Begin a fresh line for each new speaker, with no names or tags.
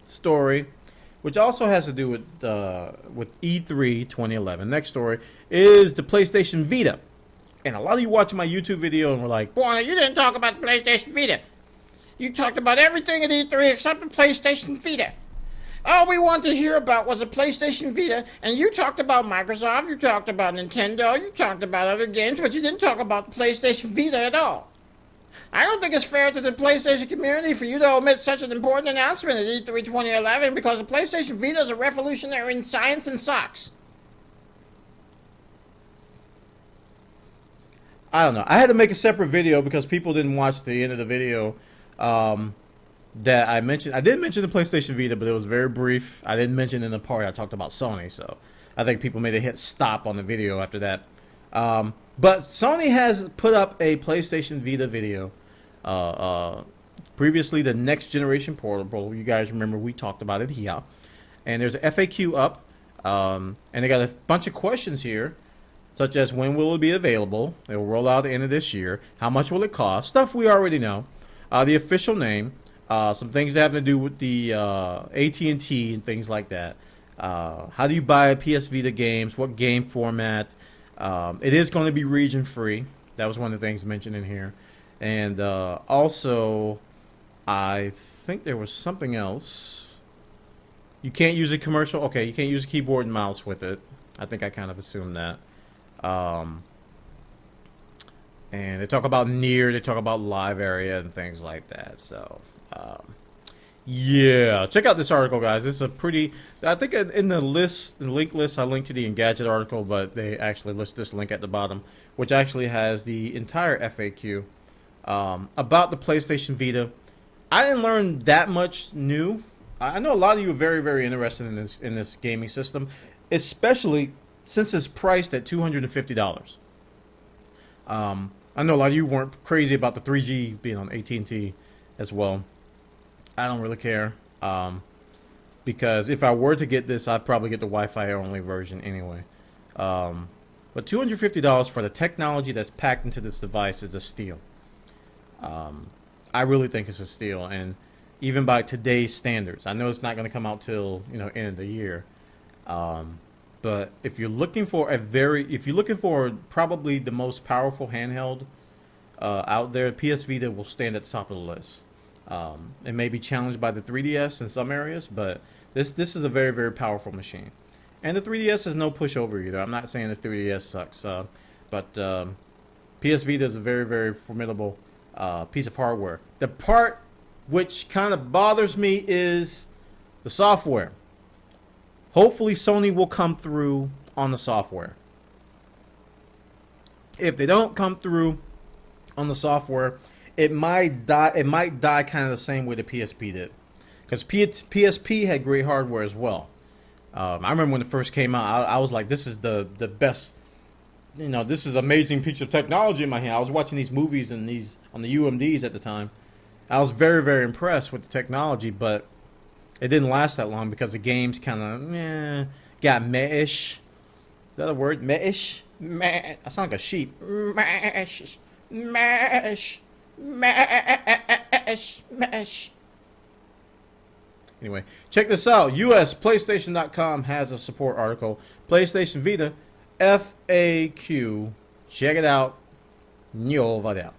story, which also has to do with E3 2011. Next story is the PlayStation Vita. And a lot of you watching my YouTube video and were like, Bwana, you didn't talk about the PlayStation Vita. You talked about everything at E3 except the PlayStation Vita. All we wanted to hear about was a PlayStation Vita, and you talked about Microsoft, you talked about Nintendo, you talked about other games, but you didn't talk about the PlayStation Vita at all. I don't think it's fair to the PlayStation community for you to omit such an important announcement at E3 2011 because the PlayStation Vita is a revolutionary in science and socks. I don't know. I had to make a separate video because people didn't watch the end of the video that I mentioned. I did mention the PlayStation Vita, but it was very brief. I didn't mention in the part I talked about Sony, so I think people made a hit stop on the video after that. But Sony has put up a PlayStation Vita video. Previously, the next generation portable. You guys remember we talked about it here. And there's an FAQ up. And they got a bunch of questions here, such as when will it be available? It will roll out at the end of this year. How much will it cost? Stuff we already know. The official name. Some things that have to do with the AT&T and things like that. How do you buy PS Vita games? What game format? It is going to be region free. That was one of the things mentioned in here. And also, I think there was something else. You can't use a commercial. Okay, you can't use a keyboard and mouse with it. I think I kind of assumed that. And they talk about near. They talk about live area and things like that. So, yeah, check out this article, guys. This is a pretty. I think in the list, the link list, I linked to the Engadget article, but they actually list this link at the bottom, which actually has the entire FAQ about the PlayStation Vita. I didn't learn that much new. I know a lot of you are very, very interested in this gaming system, especially since it's priced at $250. I know a lot of you weren't crazy about the 3G being on AT&T as well. I don't really care because if I were to get this, I'd probably get the Wi-Fi only version anyway. But $250 for the technology that's packed into this device is a steal. I really think it's a steal, and even by today's standards, I know it's not going to come out till end of the year. But if you're looking for probably the most powerful handheld out there, PS Vita will stand at the top of the list. It may be challenged by the 3DS in some areas, but this is a very, very powerful machine. And the 3DS is no pushover either. I'm not saying the 3DS sucks, but PS Vita is a very, very formidable piece of hardware. The part which kind of bothers me is the software. Hopefully Sony will come through on the software. If they don't come through on the software, it might die. It might die kind of the same way the PSP did, because PSP had great hardware as well. I remember when it first came out, I was like, "This is the best." This is an amazing piece of technology in my hand. I was watching these movies and these on the UMDs at the time. I was very, very impressed with the technology, but it didn't last that long because the games kind of got meh-ish. Is that a word? Meh-ish? Meh. I sound like a sheep. Meh-ish. Meh-ish. Meh-ish. Meh-ish. Anyway, check this out. USPlayStation.com has a support article. PlayStation Vita FAQ. Check it out. Over there.